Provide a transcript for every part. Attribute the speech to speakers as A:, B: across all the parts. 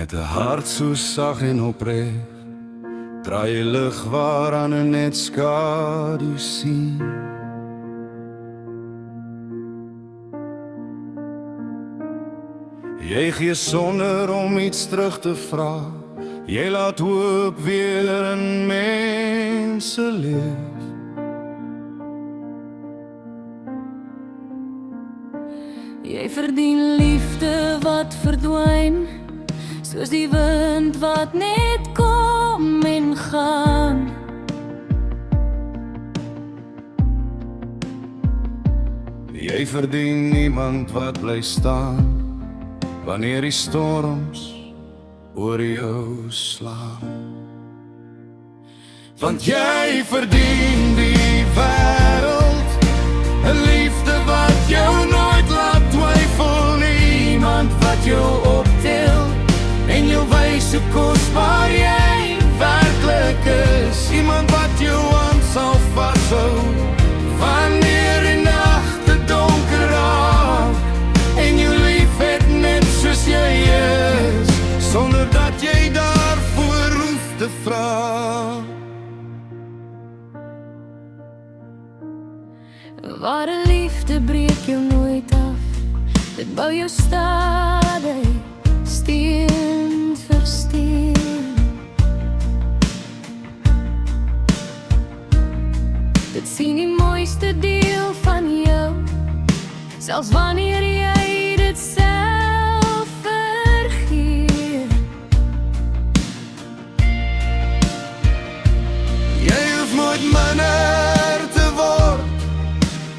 A: Met 'n hart so sag en opreg, draai jy lig waaraan 'n net skadu sien. Jy gee sonder om iets terug te vra, jy laat hoop weer in mense leef.
B: Jy verdien liefde wat verdwyn, soos die wind wat net kom en gaan.
A: Jy verdien niemand wat bly staan, wanneer die storms oor jou slaan. Want jy verdien die wêreld, 'n liefde wat jou nooit laat twyfel, niemand wat jou optel en jou wys hoe kosbaar jy werklik is. Iemand wat jou aan sal vashou, wanneer die nagte donker raak en jou lief het net soos jy is, sonder dat jy daarvoor hoef te vra.
B: Ware liefde breek jou nooit af, dit bou jou stadig, steen vir steen. Dit sien die mooiste deel van jou, selfs wanneer jy dit self vergeet.
A: Jy hoef nooit minder te word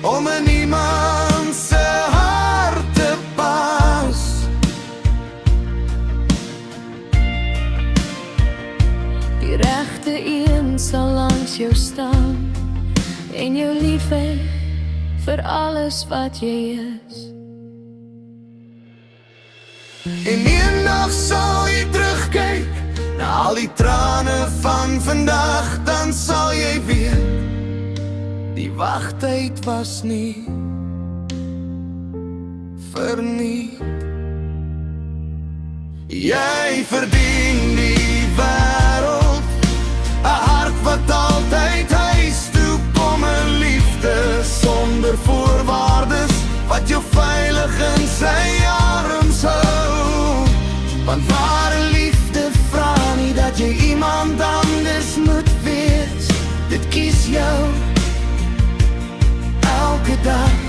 A: om in iemand se hart te pas.
B: Die regte een sal langs jou staan en jou lief hê vir alles wat jy is.
A: En eendag sal jy terugkyk na al die trane van vandag, dan sal jy weet, die wagtyd was nie verniet. Jy verdien die wêreld, 'n hart wat altyd huis toe kom, 'n liefde sonder voorwaardes, wat jou veilig in sy arms hou. Want ware liefde vra nie dat jy iemand anders moet wees, dit kies jou elke dag.